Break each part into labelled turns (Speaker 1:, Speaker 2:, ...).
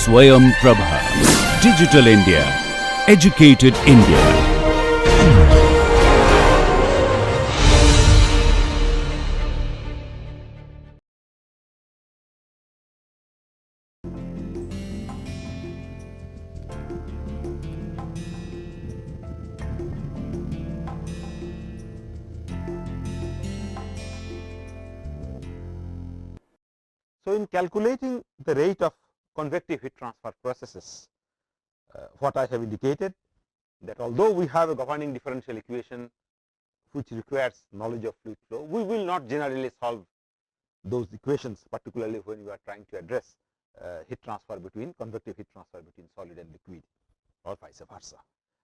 Speaker 1: Swayam Prabha. Digital India. Educated India.
Speaker 2: So, in calculating the rate of convective heat transfer processes, what I have indicated that although we have a governing differential equation which requires knowledge of fluid flow, we will not generally solve those equations, particularly when you are trying to address heat transfer between convective heat transfer between solid and liquid or vice versa.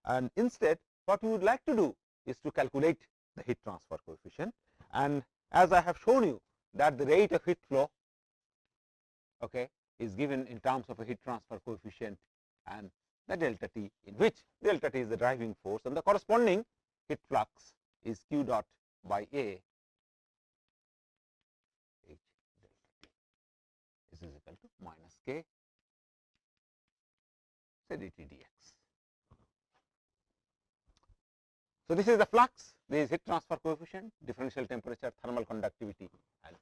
Speaker 2: And instead what we would like to do is to calculate the heat transfer coefficient, and as I have shown you that the rate of heat flow is given in terms of a heat transfer coefficient and the delta T, in which delta T is the driving force and the corresponding heat flux is Q dot by A H delta T. This is equal to minus K say dt dx. So, this is the flux, this is heat transfer coefficient, differential temperature, thermal conductivity and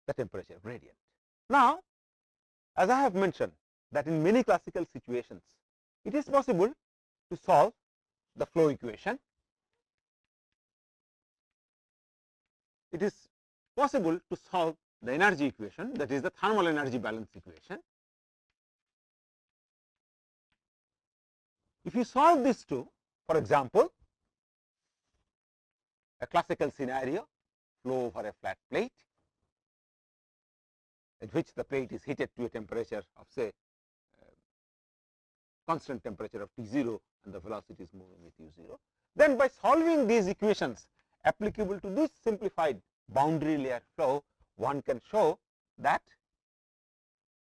Speaker 2: the temperature gradient. Now, as I have mentioned that in many classical situations, it is possible to solve the flow equation. It is possible to solve the energy equation, that is the thermal energy balance equation. If you solve these two, for example, a classical scenario, flow over a flat plate, at which the plate is heated to a temperature of say constant temperature of T0 and the velocity is moving with U0. Then by solving these equations applicable to this simplified boundary layer flow, one can show that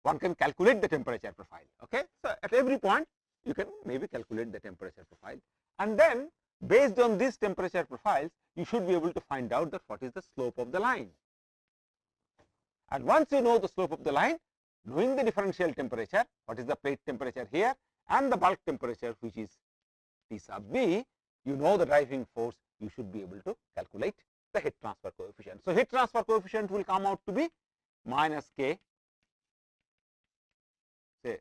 Speaker 2: one can calculate the temperature profile. Okay? So, at every point you can maybe calculate the temperature profile, and then based on these temperature profiles you should be able to find out that what is the slope of the line. And once you know the slope of the line, knowing the differential temperature, what is the plate temperature here and the bulk temperature which is T sub B, you know the driving force, you should be able to calculate the heat transfer coefficient. So, heat transfer coefficient will come out to be minus K, say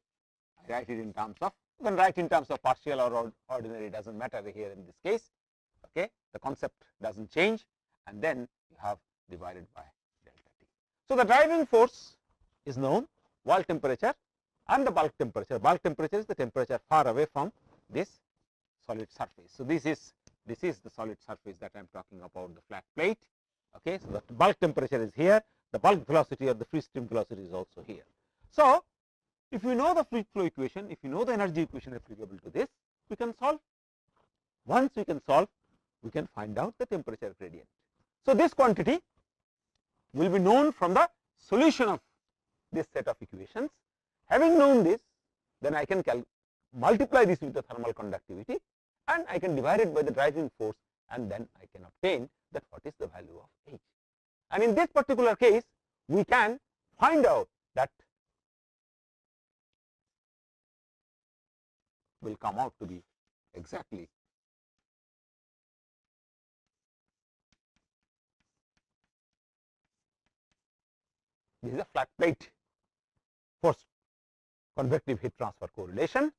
Speaker 2: I write it in terms of, you can write in terms of partial or ordinary, does not matter here in this case, okay. The concept does not change, and then you have divided by delta T. So, the driving force is known, wall temperature and the bulk temperature. Bulk temperature is the temperature far away from this solid surface. So, this is the solid surface that I am talking about, the flat plate. Okay. So, the bulk temperature is here, the bulk velocity or the free stream velocity is also here. So, if you know the fluid flow equation, if you know the energy equation applicable to this, we can solve. Once we can solve, we can find out the temperature gradient. So, this quantity will be known from the solution of this set of equations. Having known this, then I can multiply this with the thermal conductivity and I can divide it by the driving force, and then I can obtain that what is the value of H. And in this particular case, we can find out that will come out to be exactly this is a flat plate force convective heat transfer correlation.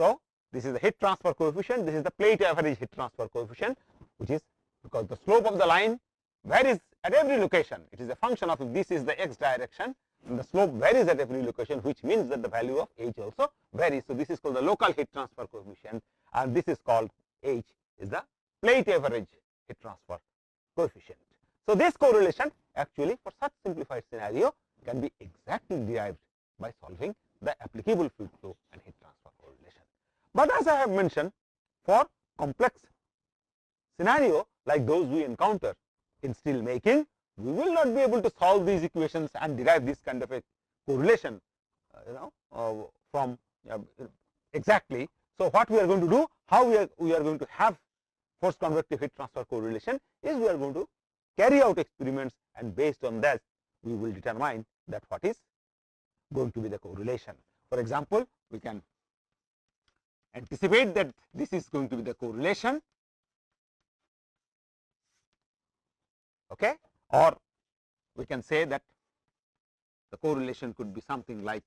Speaker 2: So, this is the heat transfer coefficient, this is the plate average heat transfer coefficient, which is because the slope of the line varies at every location. It is a function of, if this is the x direction, and the slope varies at every location, which means that the value of H also varies. So, this is called the local heat transfer coefficient, and this is called H is the plate average heat transfer coefficient. So, this correlation actually for such simplified scenario can be exactly derived by solving the applicable fluid flow and heat transfer correlation. But as I have mentioned, for complex scenario like those we encounter in steel making, we will not be able to solve these equations and derive this kind of a correlation from exactly. So, what we are going to do, how we are going to have force convective heat transfer correlation is we are going to carry out experiments, and based on that we will determine that what is going to be the correlation. For example, we can anticipate that this is going to be the correlation, okay, or we can say that the correlation could be something like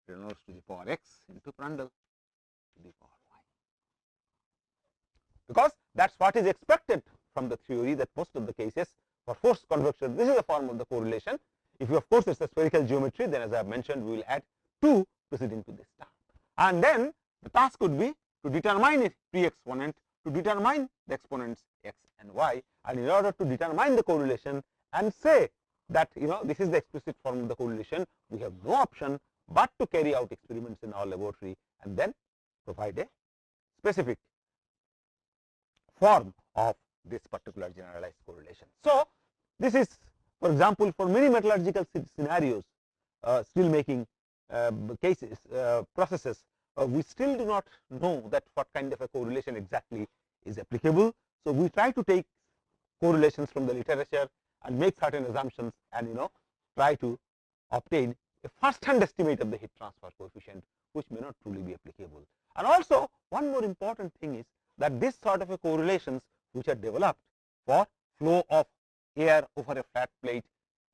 Speaker 2: Reynolds to the power x into Prandtl to the power y, because that is what is expected from the theory, that most of the cases for forced convection this is the form of the correlation. If you, of course, it is a spherical geometry, then as I have mentioned we will add 2 preceding to this term, and then the task would be to determine its pre-exponent, to determine the exponents x and y, and in order to determine the correlation and say that this is the explicit form of the correlation, we have no option but to carry out experiments in our laboratory and then provide a specific form of this particular generalized correlation. So, this is, for example, for many metallurgical scenarios, steel making cases, processes, we still do not know that what kind of a correlation exactly is applicable. So, we try to take correlations from the literature and make certain assumptions and try to obtain a first hand estimate of the heat transfer coefficient, which may not truly be applicable. And also one more important thing is that this sort of a correlations which are developed for flow of air over a flat plate,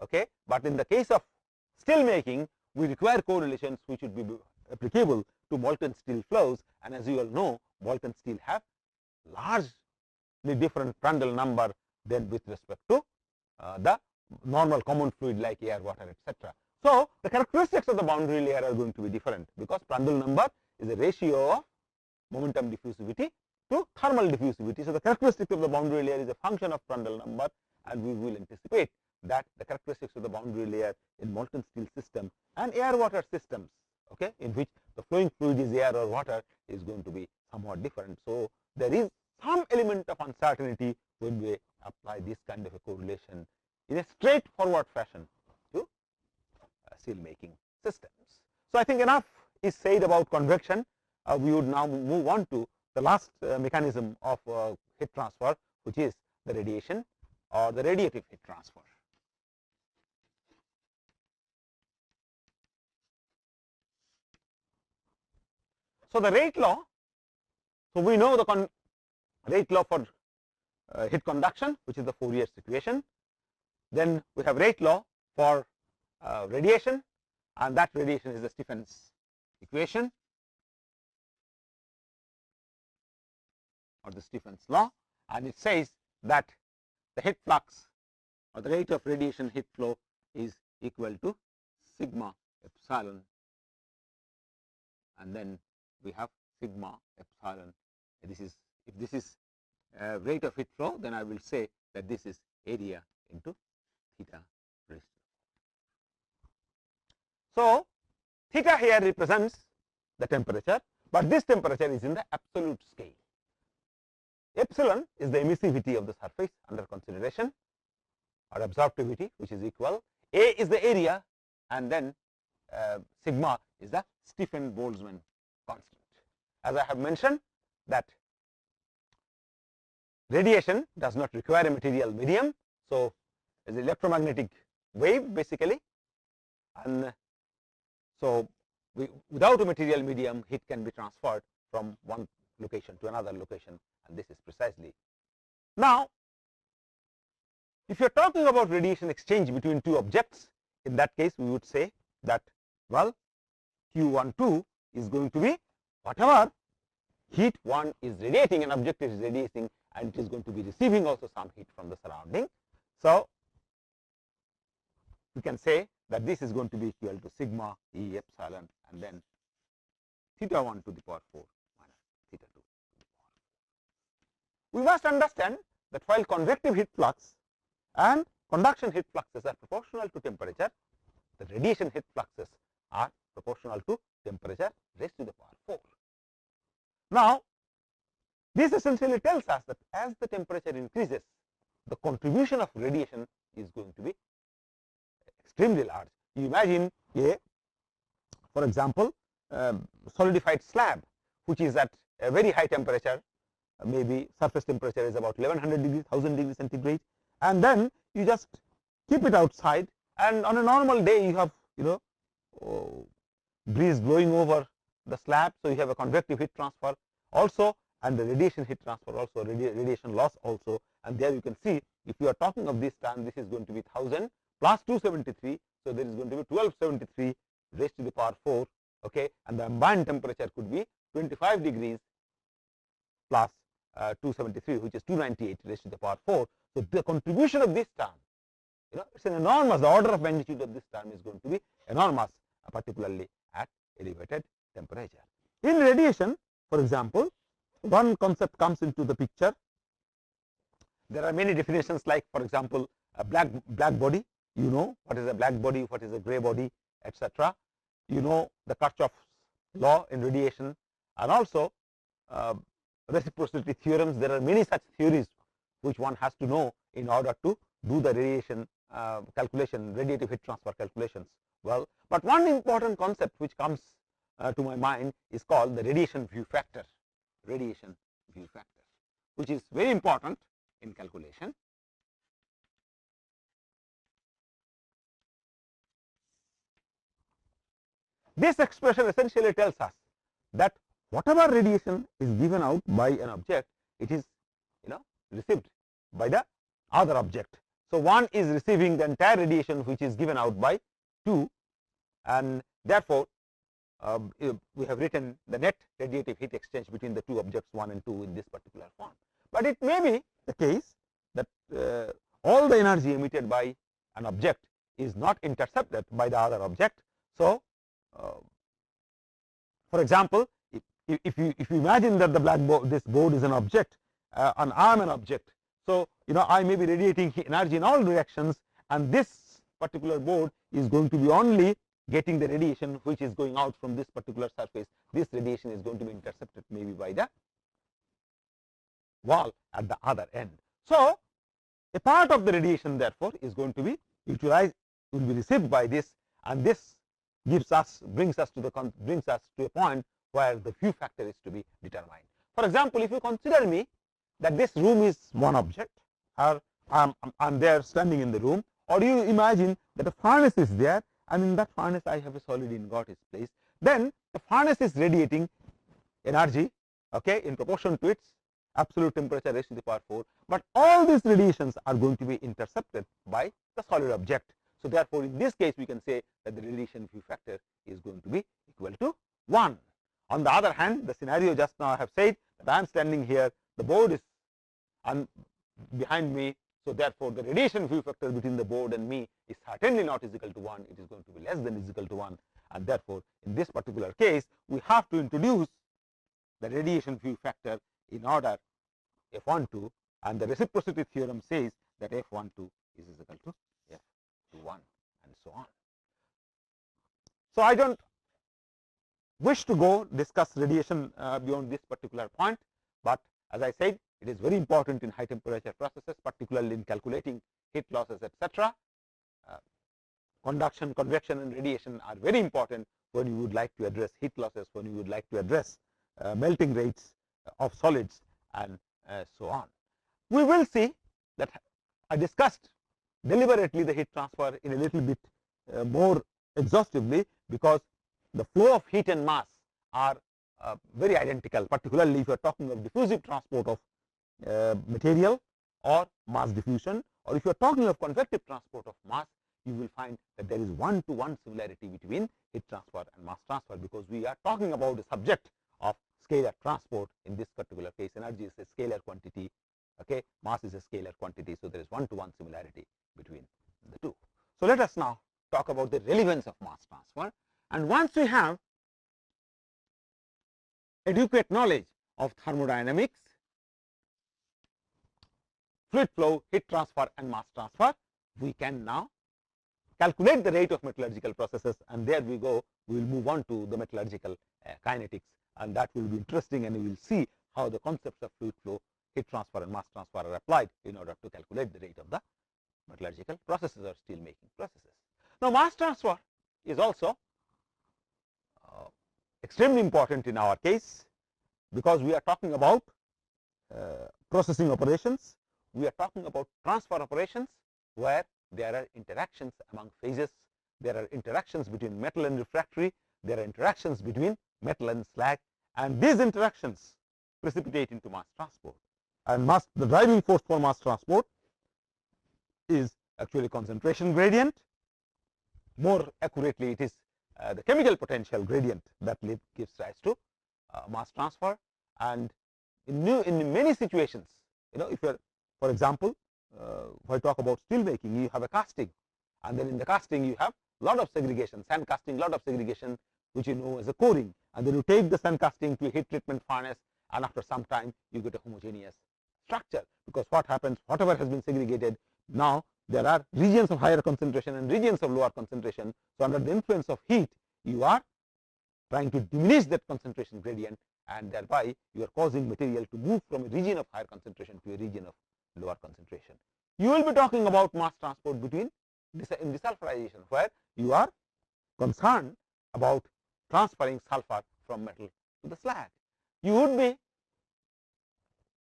Speaker 2: okay, but in the case of steel making we require correlations which would be applicable to molten steel flows, and as you all know, molten steel have largely different Prandtl number than with respect to the normal common fluid like air, water, etc. So, the characteristics of the boundary layer are going to be different, because Prandtl number is a ratio of momentum diffusivity to thermal diffusivity. So, the characteristic of the boundary layer is a function of Prandtl number, and we will anticipate that the characteristics of the boundary layer in molten steel system and air water systems, okay, in which the flowing fluid is air or water, is going to be somewhat different. So, there is some element of uncertainty when we apply this kind of a correlation in a straightforward fashion to steel making systems. So, I think enough is said about convection. We would now move on to the last mechanism of heat transfer, which is the radiation or the radiative heat transfer. So, the rate law, so we know the rate law for heat conduction, which is the Fourier's equation. Then we have rate law for radiation, and that radiation is the Stephen's equation or the Stephen's law, and it says that the heat flux or the rate of radiation heat flow is equal to sigma epsilon, and then we have sigma epsilon. This is, if this is rate of heat flow, then I will say that this is area into theta raised to. So, theta here represents the temperature, but this temperature is in the absolute scale. Epsilon is the emissivity of the surface under consideration, or absorptivity, which is equal. A is the area, and then sigma is the Stephen-Boltzmann constant. As I have mentioned that radiation does not require a material medium. So, it is an electromagnetic wave basically, and so without a material medium heat can be transferred from one location to another location, and this is precisely. Now, if you are talking about radiation exchange between two objects, in that case we would say that, well, Q12 is going to be whatever heat one is radiating, an object is radiating, and it is going to be receiving also some heat from the surrounding. So, we can say that this is going to be equal to sigma E epsilon, and then theta 1 to the power 4 minus theta 2 to the power 4. We must understand that while convective heat flux and conduction heat fluxes are proportional to temperature, the radiation heat fluxes are proportional to temperature raised to the power 4. Now, this essentially tells us that as the temperature increases, the contribution of radiation is going to be extremely large. You imagine for example, solidified slab, which is at a very high temperature, maybe surface temperature is about 1100 degrees, 1000 degrees centigrade, and then you just keep it outside, and on a normal day you have breeze blowing over the slab, so you have a convective heat transfer also, and the radiation heat transfer also, radiation loss also. And there you can see, if you are talking of this term, this is going to be 1000 plus 273, so there is going to be 1273 raised to the power 4, okay, and the ambient temperature could be 25 degrees plus 273, which is 298 raised to the power 4. So the contribution of this term, it's an enormous, the order of magnitude of this term is going to be enormous, particularly at elevated temperature. In radiation, for example, one concept comes into the picture. There are many definitions, like for example, a black body. You know what is a black body, what is a gray body, etc. You know the Kirchhoff's law in radiation, and also reciprocity theorems. There are many such theories which one has to know in order to do the radiation calculation, radiative heat transfer calculations. Well, but one important concept which comes to my mind is called the radiation view factor. Radiation view factor, which is very important in calculation. This expression essentially tells us that whatever radiation is given out by an object, it is received by the other object. So one is receiving the entire radiation which is given out by 2, and therefore we have written the net radiative heat exchange between the two objects 1 and 2 in this particular form. But it may be the case that all the energy emitted by an object is not intercepted by the other object. So for example, if you imagine that this board is an object, and I am an object, so I may be radiating energy in all directions, and this particular board is going to be only getting the radiation which is going out from this particular surface. This radiation is going to be intercepted maybe by the wall at the other end. So a part of the radiation therefore is going to be utilized, will be received by this, and this brings us to a point where the view factor is to be determined. For example, if you consider me that this room is one object, or I'm there standing in the room, or you imagine that a furnace is there, and in that furnace I have a solid ingot is placed, then the furnace is radiating energy, okay, in proportion to its absolute temperature raised to the power 4, but all these radiations are going to be intercepted by the solid object. So therefore in this case we can say that the radiation view factor is going to be equal to 1. On the other hand, the scenario just now I have said that I am standing here, the board is behind me, so therefore the radiation view factor between the board and me is certainly not is equal to 1, it is going to be less than is equal to 1, and therefore in this particular case we have to introduce the radiation view factor in order F12, and the reciprocity theorem says that F12 is equal to F21 and so on. So I don't wish to discuss radiation beyond this particular point, but as I said, it is very important in high temperature processes, particularly in calculating heat losses, etc. Conduction, convection and radiation are very important when you would like to address heat losses, when you would like to address melting rates of solids and so on. We will see that I discussed deliberately the heat transfer in a little bit more exhaustively, because the flow of heat and mass are very identical, particularly if you are talking of diffusive transport of material or mass diffusion, or if you are talking of convective transport of mass, you will find that there is one-to-one similarity between heat transfer and mass transfer, because we are talking about a subject of scalar transport. In this particular case, energy is a scalar quantity, okay, mass is a scalar quantity, so there is one-to-one similarity between the two. So let us now talk about the relevance of mass transfer, and once we have adequate knowledge of thermodynamics, fluid flow, heat transfer and mass transfer, we can now calculate the rate of metallurgical processes, and there we go, we will move on to the metallurgical kinetics, and that will be interesting, and we will see how the concepts of fluid flow, heat transfer and mass transfer are applied in order to calculate the rate of the metallurgical processes or steel making processes. Now mass transfer is also extremely important in our case, because we are talking about processing operations, we are talking about transfer operations where there are interactions among phases there are interactions between metal and refractory, there are interactions between metal and slag, and these interactions precipitate into mass transport. And the driving force for mass transport is actually concentration gradient. More accurately, it is the chemical potential gradient that gives rise to mass transfer. And in many situations, if you're, for example, if I talk about steel making, you have a casting, and then in the casting you have a lot of segregation, sand casting, lot of segregation, which you know as a coring, and then you take the sand casting to a heat treatment furnace, and after some time you get a homogeneous structure, because what happens, whatever has been segregated, now there are regions of higher concentration and regions of lower concentration. So under the influence of heat, you are trying to diminish that concentration gradient, and thereby you are causing material to move from a region of higher concentration to a region of lower concentration. You will be talking about mass transport between in desulfurization, where you are concerned about transferring sulfur from metal to the slag. You would be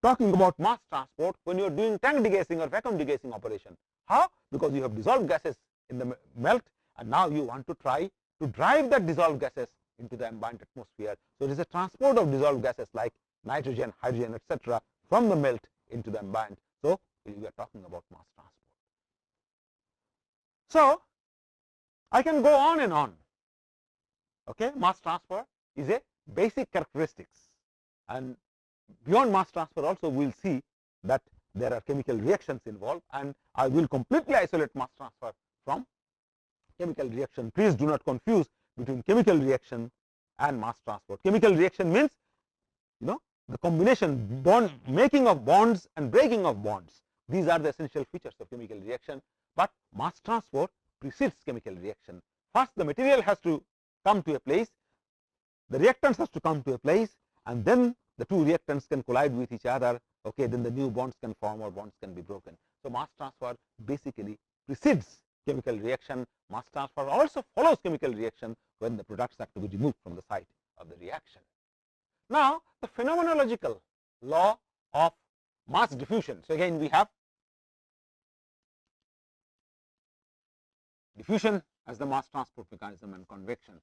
Speaker 2: talking about mass transport when you are doing tank degassing or vacuum degassing operation. How? Because you have dissolved gases in the melt, and now you want to try to drive that dissolved gases into the ambient atmosphere. So it is a transport of dissolved gases like nitrogen, hydrogen, etc. from the melt into the ambient. So we are talking about mass transport. So I can go on and on. Okay, mass transfer is a basic characteristics, and beyond mass transfer also we will see that there are chemical reactions involved, and I will completely isolate mass transfer from chemical reaction. Please do not confuse between chemical reaction and mass transport. Chemical reaction means the combination, making of bonds and breaking of bonds. These are the essential features of chemical reaction, but mass transport precedes chemical reaction. First the material has to come to a place, the reactants has to come to a place, and then the two reactants can collide with each other. Okay, then the new bonds can form or bonds can be broken. So mass transfer basically precedes chemical reaction. Mass transfer also follows chemical reaction when the products have to be removed from the site of the reaction. Now the phenomenological law of mass diffusion. So again we have diffusion as the mass transport mechanism and convection.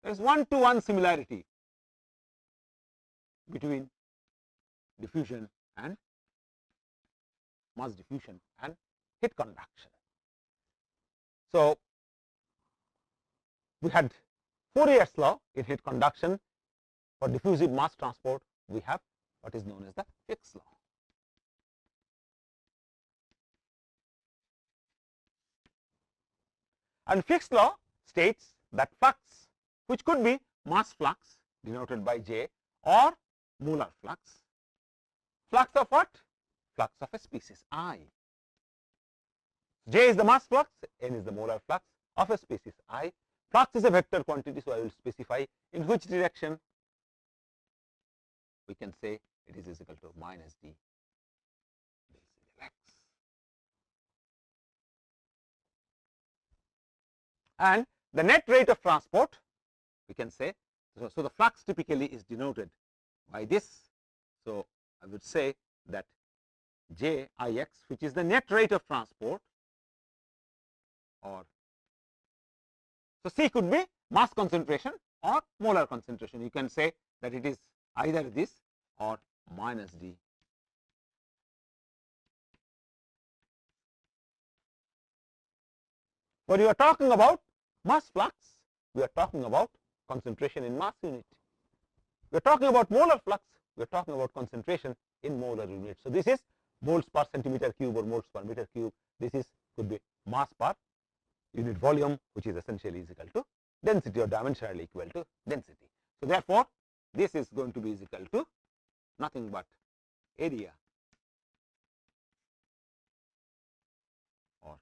Speaker 2: There is one-to-one similarity between diffusion and mass diffusion and heat conduction. So we had Fourier's law in heat conduction. For diffusive mass transport, we have what is known as the Fick's law. And Fick's law states that flux, which could be mass flux denoted by J, or molar flux. Flux of what? Flux of a species I. J is the mass flux, N is the molar flux of a species I. Flux is a vector quantity, so I will specify in which direction. We can say it is equal to minus d del x. And the net rate of transport, we can say, so the flux typically is denoted by this. So I would say that J I x, which is the net rate of transport, or so C could be mass concentration or molar concentration. You can say that it is either this or minus d. When you are talking about mass flux, we are talking about concentration in mass unit. We are talking about molar flux, we are talking about concentration in molar unit. So this is moles per centimeter cube or moles per meter cube. This is could be mass per unit volume, which is essentially is equal to density or dimensionally equal to density. So therefore this is going to be is equal to nothing but area or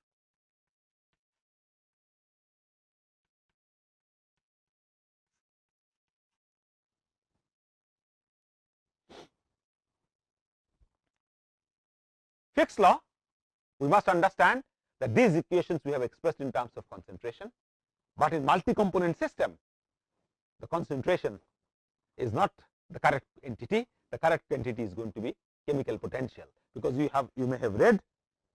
Speaker 2: Fick's law. We must understand that these equations we have expressed in terms of concentration, but in multi-component system the concentration is not the correct entity. The correct entity is going to be chemical potential, because you may have read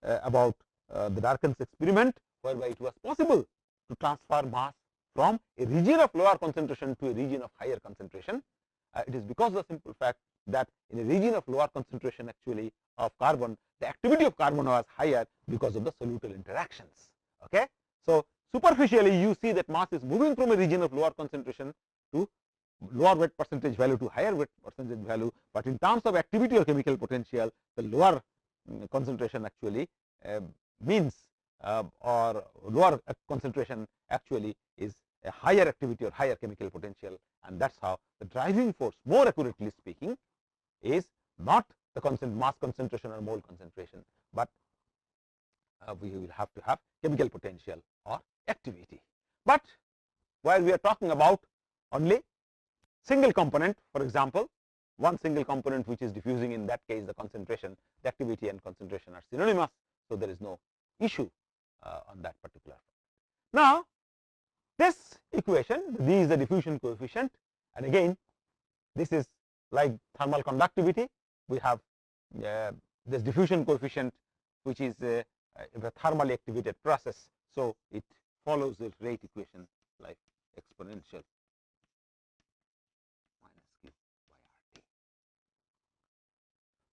Speaker 2: about the Darkins experiment, whereby it was possible to transfer mass from a region of lower concentration to a region of higher concentration. It is because of the simple fact that in a region of lower concentration actually of carbon, the activity of carbon was higher because of the solutal interactions. Okay. So, superficially you see that mass is moving from a region of lower concentration to lower weight percentage value to higher weight percentage value, but in terms of activity or chemical potential, the lower concentration actually means or lower concentration actually is a higher activity or higher chemical potential, and that is how the driving force, more accurately speaking, is not the mass concentration or mole concentration, but we will have to have chemical potential or activity. But while we are talking about only single component, for example, one single component which is diffusing, in that case the concentration, the activity and concentration are synonymous, so there is no issue on that particular. Now, this equation, this is the diffusion coefficient, and again this is like thermal conductivity. We have this diffusion coefficient which is a thermally activated process, so it follows the rate equation like exponential minus q by RT.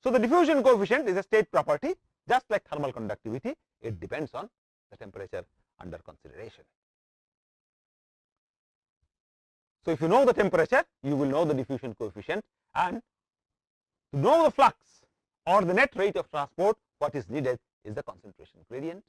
Speaker 2: So, the diffusion coefficient is a state property, just like thermal conductivity, it depends on the temperature under consideration. So, if you know the temperature, you will know the diffusion coefficient, and to know the flux or the net rate of transport, what is needed is the concentration gradient.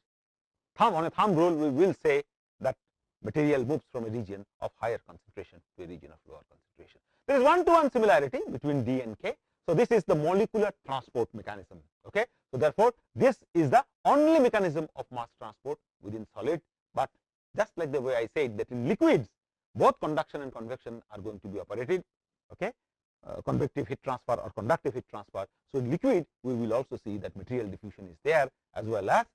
Speaker 2: On a thumb rule, we will say that material moves from a region of higher concentration to a region of lower concentration. There is one-to-one similarity between D and K. So, this is the molecular transport mechanism. Okay. So, therefore, this is the only mechanism of mass transport within solid, but just like the way I said that in liquids, both conduction and convection are going to be operated, okay, convective heat transfer or conductive heat transfer. So, in liquid we will also see that material diffusion is there as well as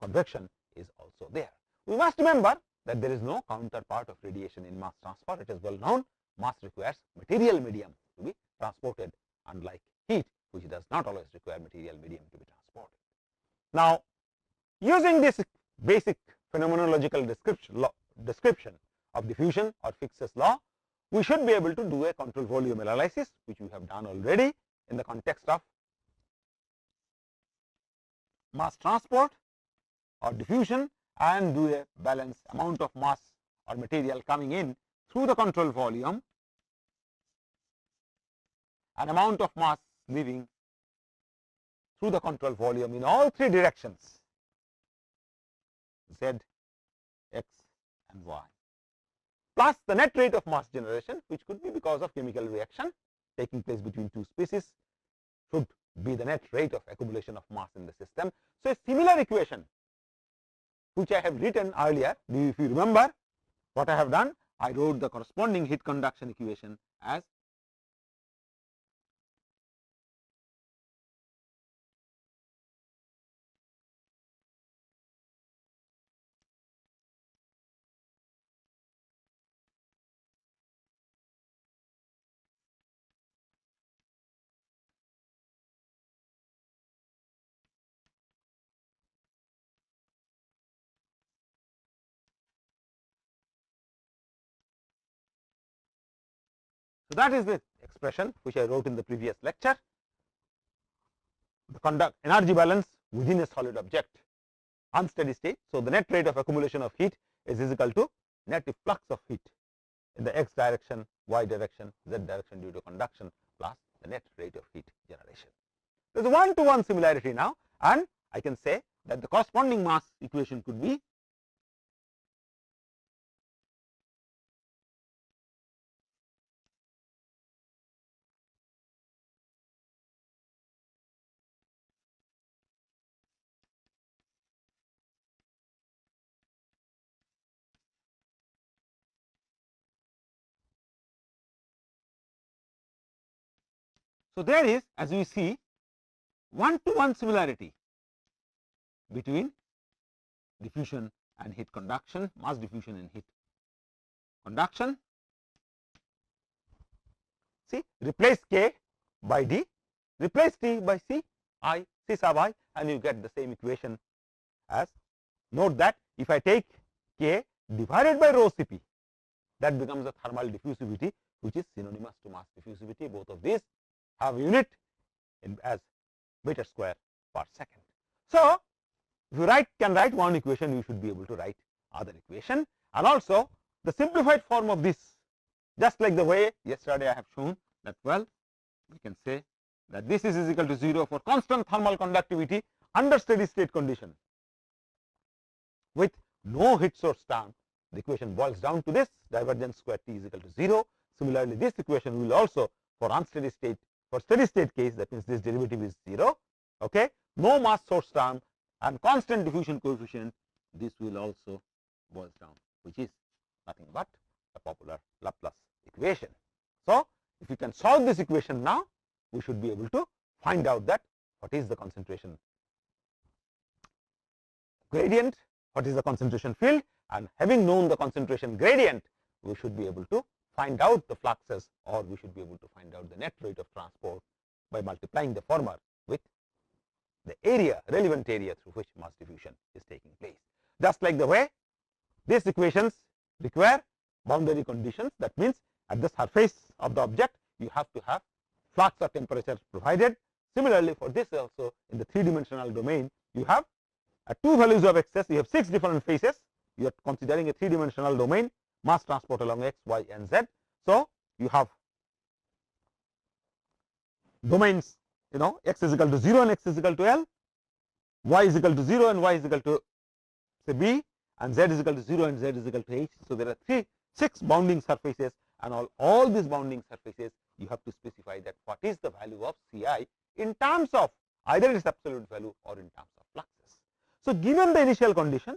Speaker 2: convection is also there. We must remember that there is no counterpart of radiation in mass transfer. It is well known, mass requires material medium to be transported, unlike heat which does not always require material medium to be transported. Now, using this basic phenomenological description of diffusion or Fick's law, we should be able to do a control volume analysis, which we have done already in the context of mass transport or diffusion, and do a balance amount of mass or material coming in through the control volume and amount of mass leaving through the control volume in all three directions, Z, X and Y, plus the net rate of mass generation, which could be because of chemical reaction taking place between two species, should be the net rate of accumulation of mass in the system. So, a similar equation which I have written earlier, if you remember what I have done, I wrote the corresponding heat conduction equation as so that is the expression which I wrote in the previous lecture. The energy balance within a solid object unsteady state. So, the net rate of accumulation of heat is equal to net flux of heat in the x direction, y direction, z direction due to conduction plus the net rate of heat generation. There is a one-to-one similarity now, and I can say that the corresponding mass equation could be so there is, as we see, one-to-one similarity between diffusion and heat conduction, mass diffusion and heat conduction. See, replace K by D, replace T by C, I, C sub I, and you get the same equation as. Note that if I take K divided by rho Cp, that becomes the thermal diffusivity, which is synonymous to mass diffusivity. Both of these have unit as meter square per second. So, if you can write one equation, you should be able to write other equation, and also the simplified form of this, just like the way yesterday I have shown that, well, we can say that this is equal to 0 for constant thermal conductivity under steady state condition with no heat source term. The equation boils down to this: divergence square T is equal to 0. Similarly, this equation will also for unsteady state, for steady state case, that means this derivative is 0. Okay, no mass source term and constant diffusion coefficient. This will also boils down, which is nothing but the popular Laplace equation. So, if you can solve this equation now, we should be able to find out that what is the concentration gradient, what is the concentration field, and having known the concentration gradient, we should be able to find out the fluxes, or we should be able to find out the net rate of transport by multiplying the former with the area, relevant area through which mass diffusion is taking place. Just like the way these equations require boundary conditions, that means at the surface of the object you have to have flux or temperature provided. Similarly, for this also in the three-dimensional domain, you have two values of excess, you have 6 different phases. You are considering a three-dimensional domain, mass transport along x, y, and z. So, you have domains, x is equal to 0 and x is equal to L, y is equal to 0 and y is equal to say B, and z is equal to 0 and z is equal to H. So, there are 6 bounding surfaces, and all these bounding surfaces you have to specify that what is the value of Ci in terms of either its absolute value or in terms of fluxes. So, given the initial condition,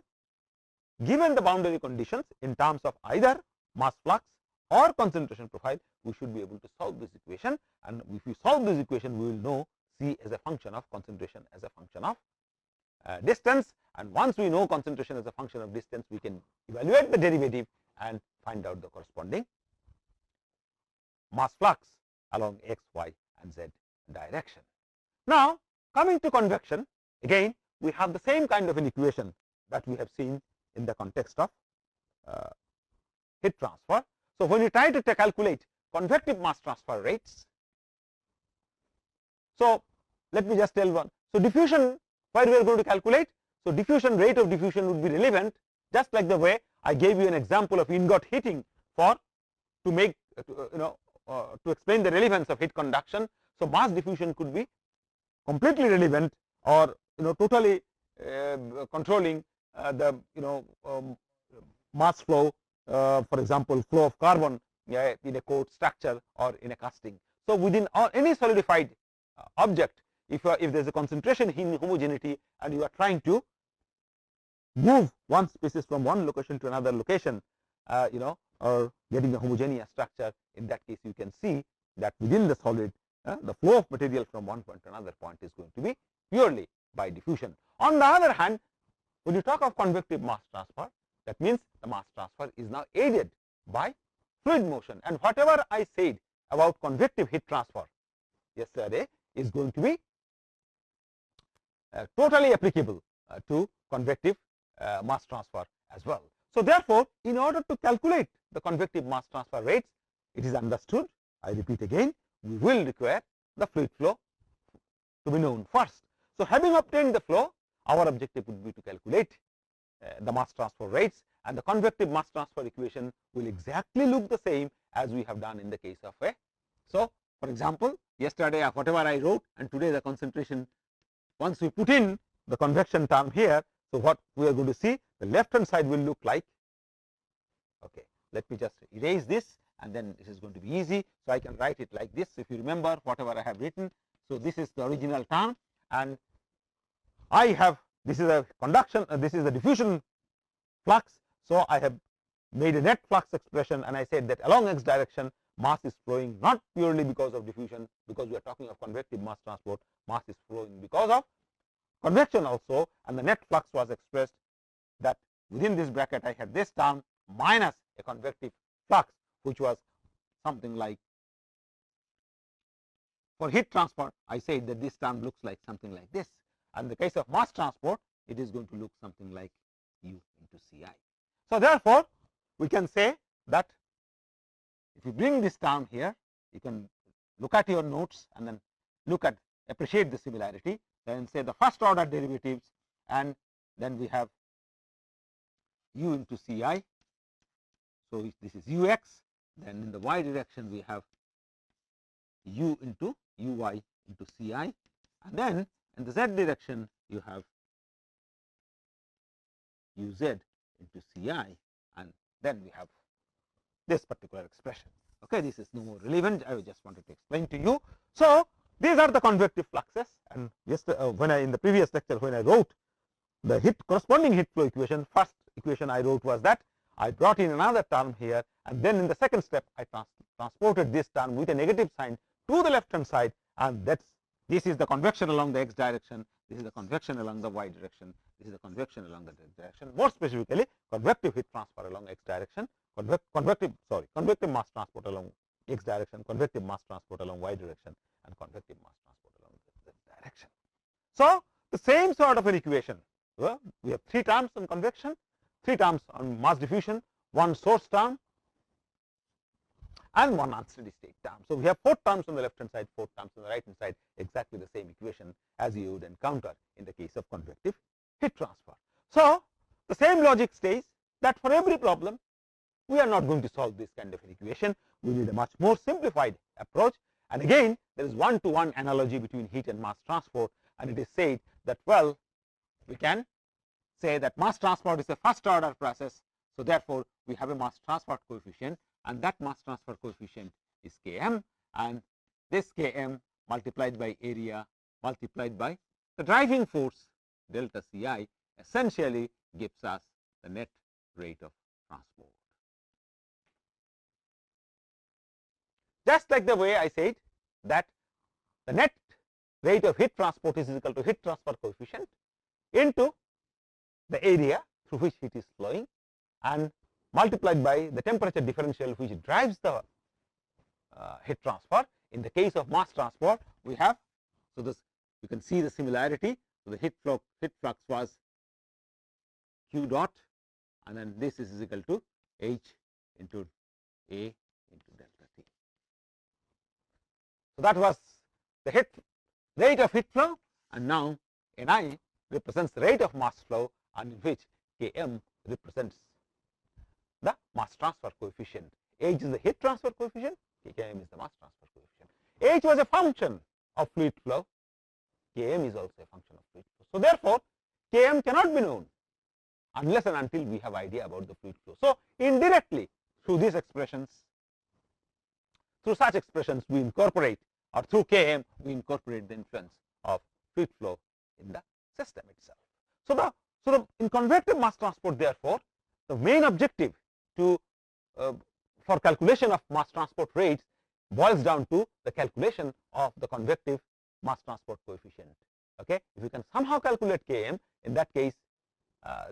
Speaker 2: given the boundary conditions in terms of either mass flux or concentration profile, we should be able to solve this equation, and if we solve this equation, we will know C as a function of concentration as a function of distance, and once we know concentration as a function of distance, we can evaluate the derivative and find out the corresponding mass flux along x, y, and z direction. Now, coming to convection, again we have the same kind of an equation that we have seen in the context of heat transfer. So, when you try to calculate convective mass transfer rates, so let me just tell one. So, diffusion, where we are going to calculate? So, diffusion, rate of diffusion would be relevant, just like the way I gave you an example of ingot heating for to make to explain the relevance of heat conduction. So, mass diffusion could be completely relevant, or totally controlling the mass flow, for example, flow of carbon in a coat structure or in a casting. So, within any solidified object, if there is a concentration inhomogeneity and you are trying to move one species from one location to another location, or getting a homogeneous structure, in that case you can see that within the solid, the flow of material from one point to another point is going to be purely by diffusion. On the other hand, when you talk of convective mass transfer, that means the mass transfer is now aided by fluid motion, and whatever I said about convective heat transfer yesterday is going to be totally applicable to convective mass transfer as well. So, therefore, in order to calculate the convective mass transfer rates, it is understood, I repeat again, we will require the fluid flow to be known first. So, having obtained the flow, our objective would be to calculate the mass transfer rates, and the convective mass transfer equation will exactly look the same as we have done in the case of a. So, for example, yesterday whatever I wrote, and today the concentration, once we put in the convection term here, so what we are going to see, the left hand side will look like, okay, let me just erase this, and then this is going to be easy. So, I can write it like this, if you remember whatever I have written. So, this is the original term, and I have, this is a conduction, this is a diffusion flux. So, I have made a net flux expression, and I said that along x direction mass is flowing not purely because of diffusion, because we are talking of convective mass transport, mass is flowing because of convection also, and the net flux was expressed that within this bracket I had this term minus a convective flux, which was something like, for heat transfer I said that this term looks like something like this, and in the case of mass transport it is going to look something like U into So, therefore, we can say that if you bring this down here, you can look at your notes and then appreciate the similarity, then say the first order derivatives, and then we have u into Ci. So, if this is ux, then in the y direction we have u into uy into Ci, and then in the z direction you have uz into Ci, and then we have this particular expression. Okay, this is no more relevant. I just wanted to explain to you. So, these are the convective fluxes, and when in the previous lecture when I wrote the corresponding heat flow equation, first equation I wrote was that I brought in another term here, and then in the second step I transported this term with a negative sign to the left hand side, and this is the convection along the x direction, this is the convection along the y direction, this is the convection along the z direction. More specifically, convective heat transfer along x direction, convective mass transport along x direction, convective mass transport along y direction, and convective mass transport along the z direction. So, the same sort of an equation. Well, we have 3 terms on convection, 3 terms on mass diffusion, 1 source term, and 1 unsteady state term. So, we have 4 terms on the left hand side, 4 terms on the right hand side, exactly the same equation as you would encounter in the case of convective heat transfer. So, the same logic stays that for every problem we are not going to solve this kind of an equation. We need a much more simplified approach, and again there is one-to-one analogy between heat and mass transport, and it is said that, well, we can say that mass transport is a first order process. So, therefore, we have a mass transfer coefficient, and that mass transfer coefficient is Km, and this Km multiplied by area multiplied by the driving force delta Ci essentially gives us the net rate of transport. Just like the way I said that the net rate of heat transport is equal to heat transfer coefficient into the area through which heat is flowing and multiplied by the temperature differential which drives the heat transfer. In the case of mass transport, we have, so this you can see the similarity. So, the heat flux was q dot, and then this is equal to h into a into delta t. So, that was the rate of heat flow, and now Ni represents the rate of mass flow, and in which Km represents the mass transfer coefficient. H is the heat transfer coefficient, Km is the mass transfer coefficient. H was a function of fluid flow, Km is also a function of fluid flow. So, therefore, Km cannot be known unless and until we have idea about the fluid flow. So, indirectly through these expressions, through such expressions we incorporate, or through Km we incorporate the influence of fluid flow in the system itself. So, in convective mass transport, therefore, the main objective for calculation of mass transport rates boils down to the calculation of the convective mass transport coefficient. Okay, if you can somehow calculate Km, in that case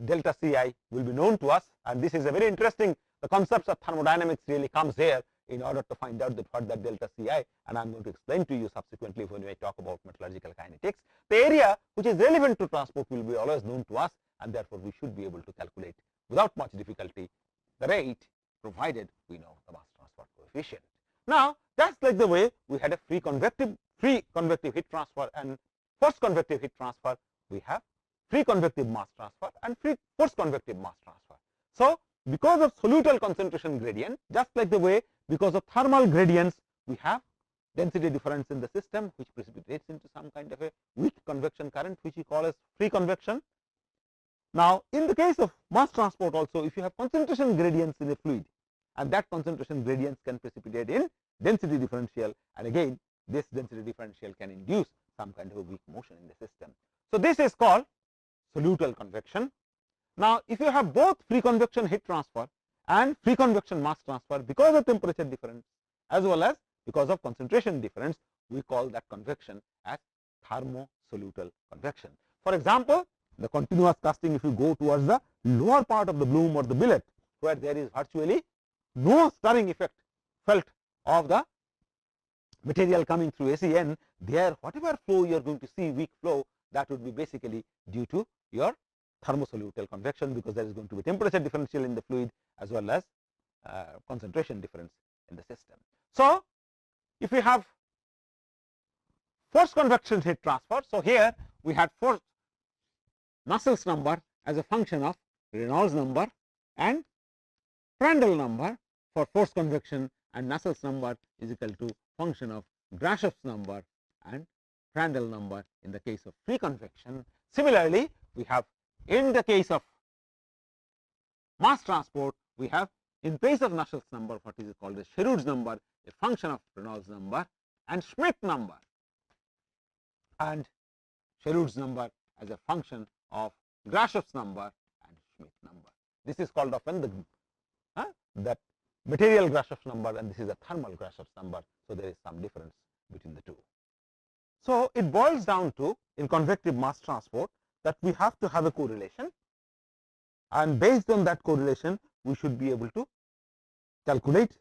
Speaker 2: delta Ci will be known to us, and this is a very interesting. The concepts of thermodynamics really comes here in order to find out what that delta Ci, and I am going to explain to you subsequently when we talk about metallurgical kinetics. The area which is relevant to transport will be always known to us, and therefore we should be able to calculate without much difficulty the rate, provided we know the mass transfer coefficient. Now, just like the way we had a free convective heat transfer and forced convective heat transfer, we have free convective mass transfer and free forced convective mass transfer. So, because of solutal concentration gradient, just like the way because of thermal gradients we have density difference in the system which precipitates into some kind of a weak convection current which we call as free convection. Now, in the case of mass transport also, if you have concentration gradients in a fluid, and that concentration gradients can precipitate in density differential, and again this density differential can induce some kind of a weak motion in the system. So, this is called solutal convection. Now, if you have both free convection heat transfer and free convection mass transfer, because of temperature difference as well as because of concentration difference, we call that convection as thermosolutal convection. For example, the continuous casting, if you go towards the lower part of the bloom or the billet, where there is virtually no stirring effect felt of the material coming through ACN, there whatever flow you are going to see, weak flow, that would be basically due to your thermosolutal convection, because there is going to be temperature differential in the fluid as well as concentration difference in the system. So, if we have forced convection heat transfer, so here we had forced Nusselt's number as a function of Reynolds number and Prandtl number for forced convection, and Nusselt's number is equal to function of Grashoff's number and Prandtl number in the case of free convection. Similarly, we have in the case of mass transport, we have in place of Nusselt's number what is called as Sherwood's number, a function of Reynolds number and Schmidt number, and Sherwood's number as a function of Grashoff's number and Schmidt number. This is called often the that material Grashoff's number, and this is a thermal Grashoff's number. So, there is some difference between the two. So, it boils down to in convective mass transport that we have to have a correlation, and based on that correlation we should be able to calculate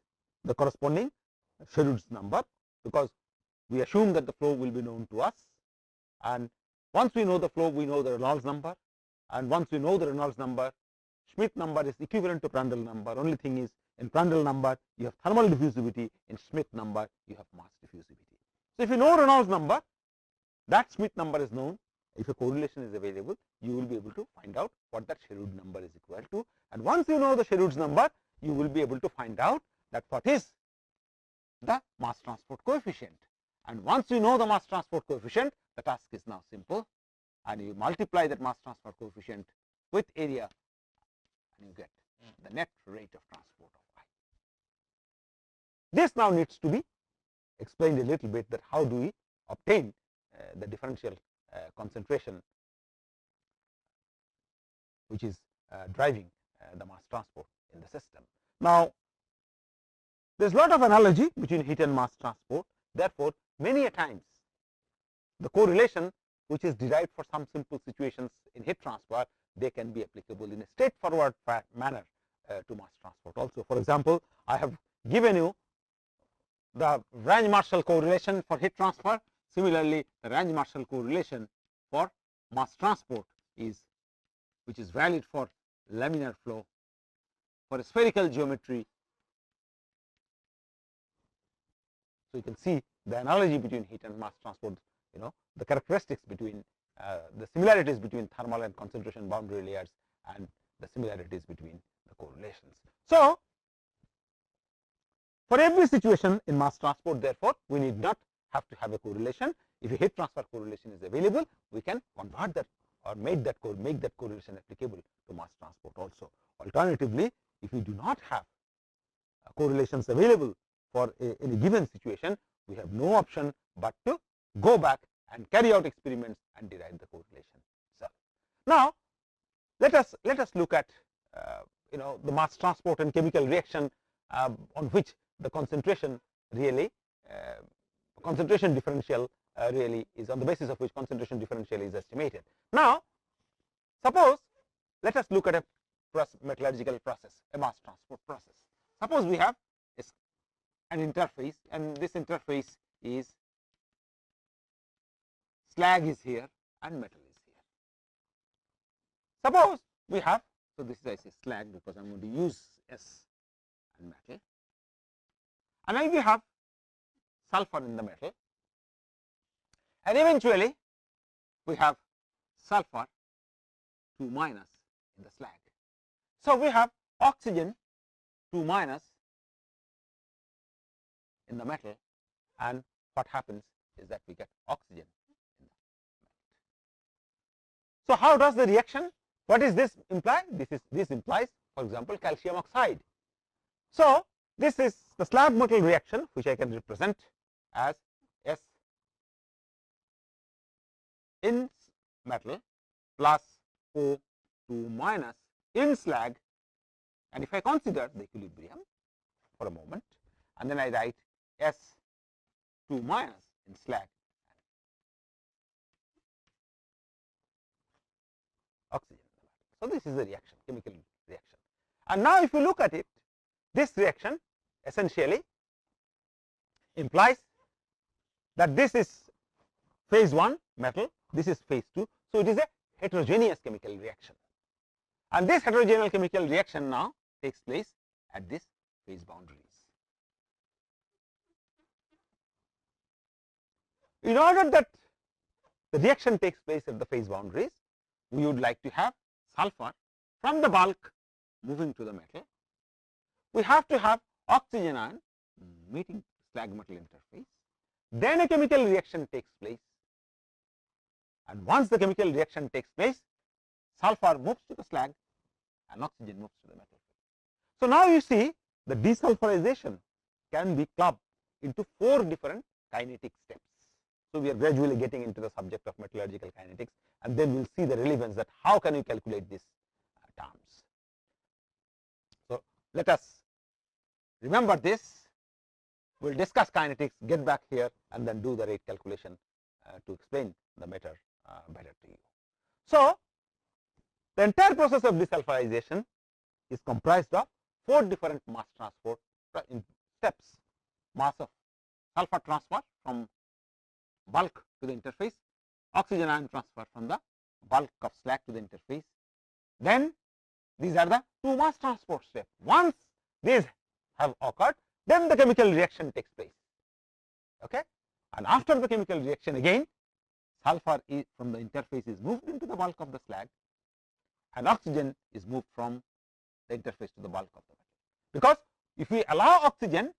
Speaker 2: the corresponding Sherwood's number, because we assume that the flow will be known to us, and once we know the flow, we know the Reynolds number, and once we know the Reynolds number, Schmidt number is equivalent to Prandtl number. Only thing is, in Prandtl number you have thermal diffusivity, in Schmidt number you have mass diffusivity. So, if you know Reynolds number, that Schmidt number is known. If a correlation is available, you will be able to find out what that Sherwood number is equal to, and once you know the Sherwood's number, you will be able to find out that what is the mass transport coefficient, and once you know the mass transport coefficient, the task is now simple, and you multiply that mass transfer coefficient with area and you get the net rate of transport of I. This now needs to be explained a little bit, that how do we obtain the differential concentration which is driving the mass transport in the system. Now, there is a lot of analogy between heat and mass transport. Therefore, many a times the correlation which is derived for some simple situations in heat transfer, they can be applicable in a straightforward manner to mass transport also. For example, I have given you the Range-Marshall correlation for heat transfer. Similarly, the Range-Marshall correlation for mass transport is, which is valid for laminar flow, for spherical geometry. So, you can see the analogy between heat and mass transport, the characteristics between the similarities between thermal and concentration boundary layers, and the similarities between the correlations. So, for every situation in mass transport, therefore, we need not have to have a correlation. If a heat transfer correlation is available, we can convert that or make that correlation applicable to mass transport also. Alternatively, if we do not have correlations available for any given situation, we have no option but to go back and carry out experiments and derive the correlation itself. Now, let us look at the mass transport and chemical reaction on which the concentration really concentration differential really is, on the basis of which concentration differential is estimated. Now, suppose let us look at a metallurgical process, a mass transport process. Suppose we have an interface, and this interface is slag is here and metal is here. Suppose we have, so this is I say slag because I am going to use S and metal, and then we have sulfur in the metal, and eventually we have sulfur 2 minus in the slag. So, we have oxygen 2 minus in the metal, and what happens is that we get oxygen in the metal. So, how does the reaction, what is this imply? This implies, for example, calcium oxide. So, this is the slag metal reaction, which I can represent as S in metal plus O2 minus in slag, and if I consider the equilibrium for a moment, and then I write S2 minus in slag oxygen. So, this is the reaction, chemical reaction. And now, if you look at it, this reaction essentially implies that this is phase 1 metal, this is phase 2. So, it is a heterogeneous chemical reaction. and this heterogeneal chemical reaction now takes place at this phase boundaries. In order that the reaction takes place at the phase boundaries, we would like to have sulfur from the bulk moving to the metal. We have to have oxygen ion meeting slag metal interface. Then a chemical reaction takes place, and once the chemical reaction takes place, sulfur moves to the slag and oxygen moves to the metal. So now you see the desulfurization can be clubbed into 4 different kinetic steps. So we are gradually getting into the subject of metallurgical kinetics, and then we will see the relevance that how can you calculate these terms. So let us remember this. We will discuss kinetics, get back here, and then do the rate calculation to explain the matter better to you. So the entire process of desulfurization is comprised of 4 different mass transport steps. Mass of sulfur transfer from bulk to the interface, oxygen ion transfer from the bulk of slag to the interface. Then these are the 2 mass transport steps. Once these have occurred, then the chemical reaction takes place. Okay? And after the chemical reaction, again sulfur from the interface is moved into the bulk of the slag, and oxygen is moved from the interface to the bulk of the metal. Because if we allow oxygen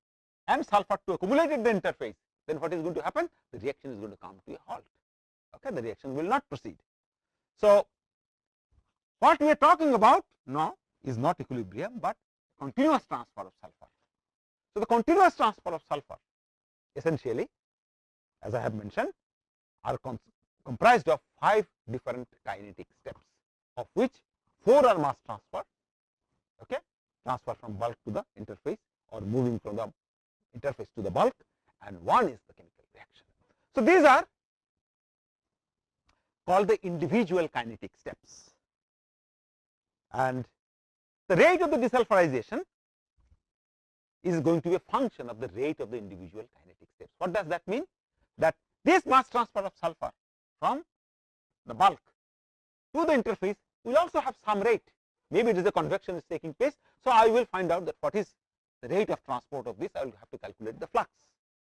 Speaker 2: and sulfur to accumulate at the interface, then what is going to happen? The reaction is going to come to a halt. Okay, the reaction will not proceed. So what we are talking about now is not equilibrium, but continuous transfer of sulfur. So the continuous transfer of sulfur essentially, as I have mentioned, are comprised of 5 different kinetic steps, of which 4 are mass transfer. Okay, transfer from bulk to the interface or moving from the interface to the bulk, and 1 is the chemical reaction. So these are called the individual kinetic steps, and the rate of the desulfurization is going to be a function of the rate of the individual kinetic steps. What does that mean? That this mass transfer of sulfur from the bulk to the interface will also have some rate. Maybe it is a convection is taking place. So I will find out that what is the rate of transport of this. I will have to calculate the flux,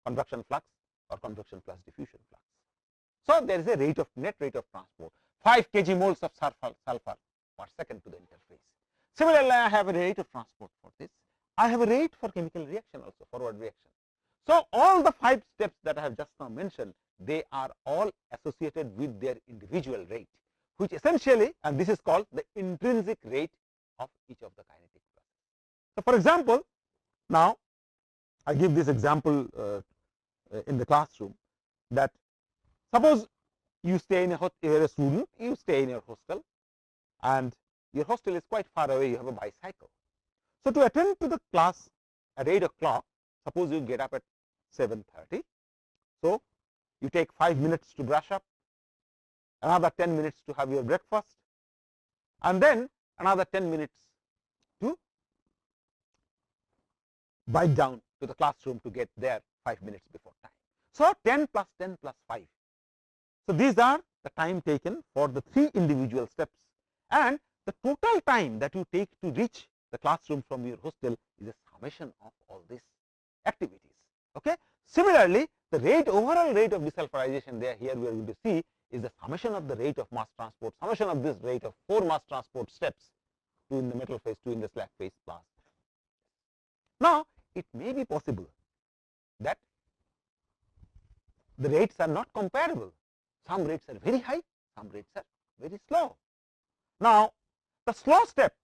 Speaker 2: convection flux or convection plus diffusion flux. So there is a rate of net rate of transport, 5 kg moles of sulfur per second to the interface. Similarly, I have a rate of transport for this. I have a rate for chemical reaction also, forward reaction. So all the 5 steps that I have just now mentioned, they are all associated with their individual rate, which essentially, and this is called the intrinsic rate of each of the kinetic processes. So for example, now I give this example in the classroom, that suppose you stay in you are a student, you stay in your hostel, and your hostel is quite far away, you have a bicycle. So to attend to the class at 8 o'clock, suppose you get up at 7:30. So you take 5 minutes to brush up, another 10 minutes to have your breakfast, and then another 10 minutes to bike down to the classroom to get there 5 minutes before time. So 10 plus 10 plus 5. So these are the time taken for the 3 individual steps, and the total time that you take to reach the classroom from your hostel is a summation of all these activities. Okay. Similarly, the rate, overall rate of desulfurization there here we are going to see is the summation of the rate of mass transport, summation of this rate of 4 mass transport steps, 2 in the metal phase, 2 in the slag phase plus. Now it may be possible that the rates are not comparable. Some rates are very high, some rates are very slow. Now the slow step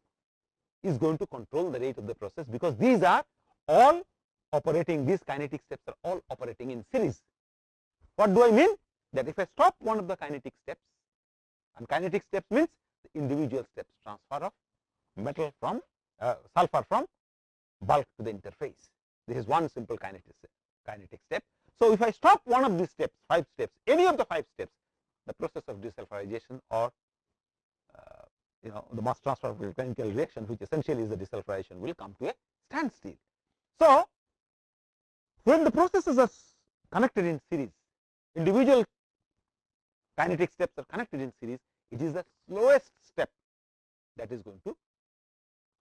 Speaker 2: is going to control the rate of the process, because these are all operating, these kinetic steps are all operating in series. What do I mean? That if I stop one of the kinetic steps, and kinetic steps means the individual steps, transfer of metal from sulfur from bulk to the interface. This is one simple kinetic step. So if I stop one of these steps, 5 steps, any of the 5 steps, the process of desulfurization or the mass transfer of chemical reaction, which essentially is the desulfurization, will come to a standstill. So when the processes are connected in series, individual kinetic steps are connected in series, it is the slowest step that is going to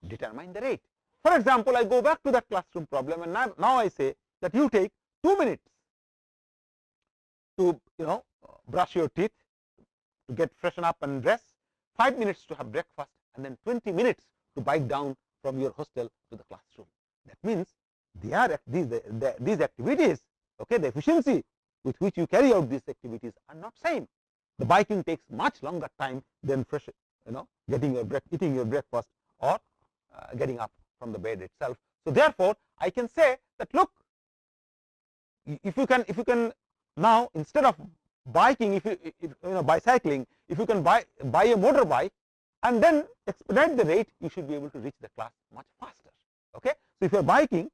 Speaker 2: determine the rate. For example, I go back to that classroom problem, and now I say that you take 2 minutes to brush your teeth, to get freshen up and dress, 5 minutes to have breakfast, and then 20 minutes to bike down from your hostel to the classroom. That means these activities, okay, the efficiency with which you carry out these activities are not same. The biking takes much longer time than eating your breakfast or getting up from the bed itself. So therefore, I can say that, look, if you can now, instead of biking, bicycling, if you can buy a motorbike and then expedite the rate, you should be able to reach the class much faster. Okay, so if you are biking,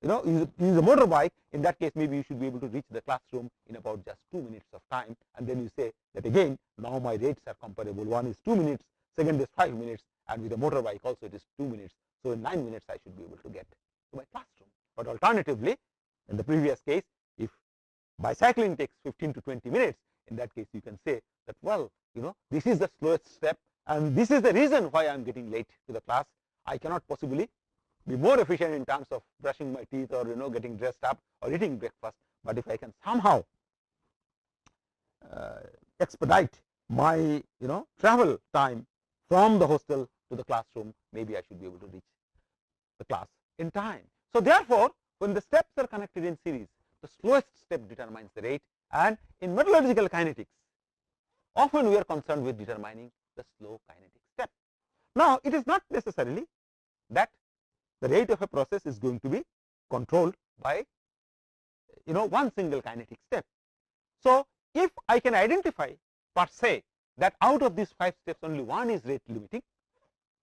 Speaker 2: use a motorbike, in that case maybe you should be able to reach the classroom in about just 2 minutes of time, and then you say that again, now my rates are comparable. One is 2 minutes, second is 5 minutes, and with a motorbike also it is 2 minutes. So in 9 minutes I should be able to get to my classroom. But alternatively, in the previous case, if bicycling takes 15 to 20 minutes, in that case you can say that, well, this is the slowest step, and this is the reason why I am getting late to the class. I cannot possibly be more efficient in terms of brushing my teeth or getting dressed up or eating breakfast, but if I can somehow expedite my travel time from the hostel to the classroom, maybe I should be able to reach the class in time. So therefore, when the steps are connected in series, the slowest step determines the rate, and in metallurgical kinetics, often we are concerned with determining the slow kinetic step. Now, it is not necessarily that the rate of a process is going to be controlled by one single kinetic step. So if I can identify per se that out of these 5 steps only one is rate limiting,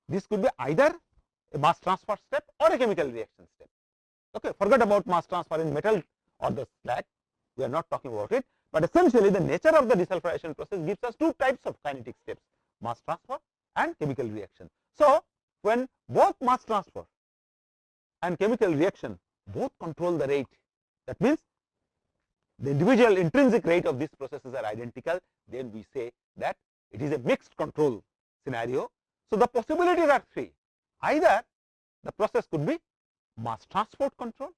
Speaker 2: this could be either a mass transfer step or a chemical reaction step. Okay, forget about mass transfer in metal or the slag, we are not talking about it, but essentially the nature of the desulfurization process gives us 2 types of kinetic steps, mass transfer and chemical reaction. So when both mass transfer and chemical reaction both control the rate, that means the individual intrinsic rate of these processes are identical, then we say that it is a mixed control scenario. So the possibilities are 3. Either the process could be mass transport control,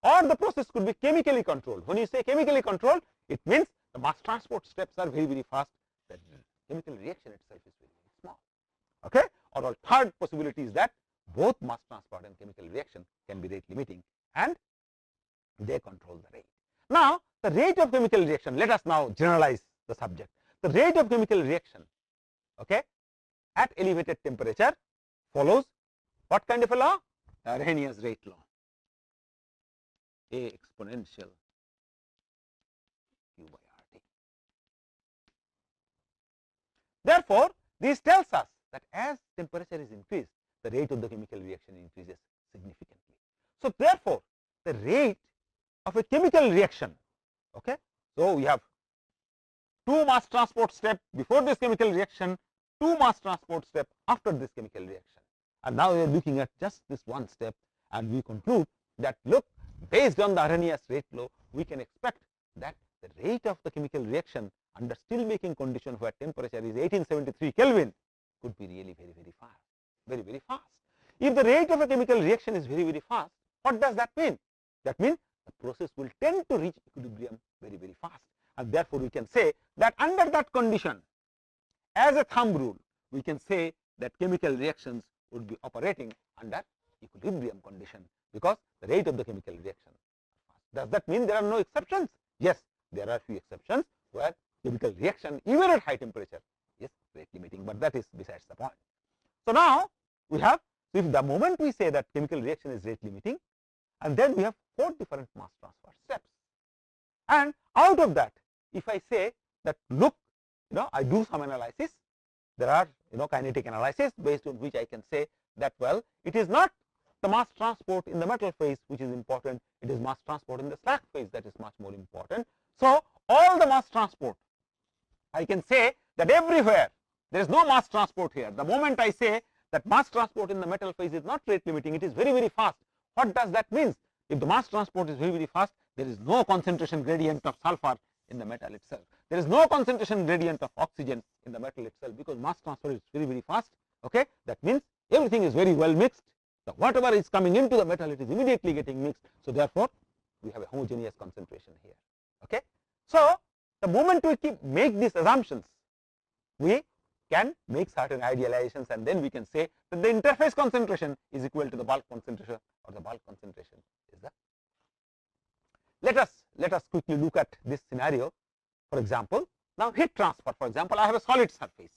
Speaker 2: or the process could be chemically controlled. When you say chemically controlled, it means the mass transport steps are very, very fast, the chemical reaction itself is very, very small. Okay? Or third possibility is that both mass transport and chemical reaction can be rate limiting, and they control the rate. Now, the rate of chemical reaction, let us now generalize the subject. The rate of chemical reaction, okay, at elevated temperature follows what kind of a law? Arrhenius rate law, A exponential Q by RT. Therefore, this tells us that as temperature is increased, the rate of the chemical reaction increases significantly. So therefore, the rate of a chemical reaction, okay, so we have 2 mass transport step before this chemical reaction, 2 mass transport step after this chemical reaction, and now we are looking at just this one step, and we conclude that, look, based on the Arrhenius rate law, we can expect that the rate of the chemical reaction under still making condition where temperature is 1873 Kelvin could be really very, very fast, very, very fast. If the rate of a chemical reaction is very, very fast, what does that mean? That means the process will tend to reach equilibrium very, very fast, and therefore we can say that under that condition, as a thumb rule, we can say that chemical reactions would be operating under equilibrium condition, because the rate of the chemical reaction is fast. Does that mean there are no exceptions? Yes, there are few exceptions where chemical reaction even at high temperature is rate limiting, but that is besides the point. So now we have, so if the moment we say that chemical reaction is rate limiting, and then we have 4 different mass transfer steps, and out of that, if I say that, look, I do some analysis, there are kinetic analysis based on which I can say that, well, it is not the mass transport in the metal phase which is important, it is mass transport in the slag phase that is much more important. So all the mass transport, I can say that everywhere there is no mass transport here. The moment I say that mass transport in the metal phase is not rate limiting, it is very, very fast. What does that mean? If the mass transport is very, very fast, there is no concentration gradient of sulfur in the metal itself. There is no concentration gradient of oxygen in the metal itself, because mass transfer is very, very fast. Okay, that means everything is very well mixed. So whatever is coming into the metal, it is immediately getting mixed. So therefore, we have a homogeneous concentration here. Okay, so the moment we make these assumptions, we can make certain idealizations, and then we can say that the interface concentration is equal to the bulk concentration, or the bulk concentration is the. Let us quickly look at this scenario. For example, now heat transfer. For example, I have a solid surface.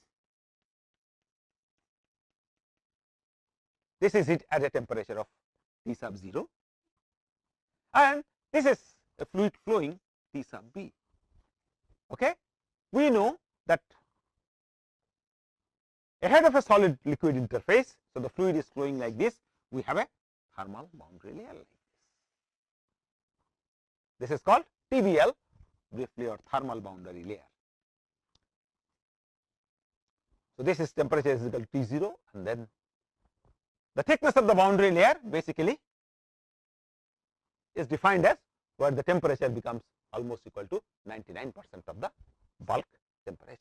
Speaker 2: This is it at a temperature of T sub 0, and this is a fluid flowing T sub B. Okay, we know that ahead of a solid liquid interface, so the fluid is flowing like this, we have a thermal boundary layer like this. This is called TBL, briefly, or thermal boundary layer. So this is temperature is equal to T0, and then the thickness of the boundary layer basically is defined as where the temperature becomes almost equal to 99% of the bulk temperature.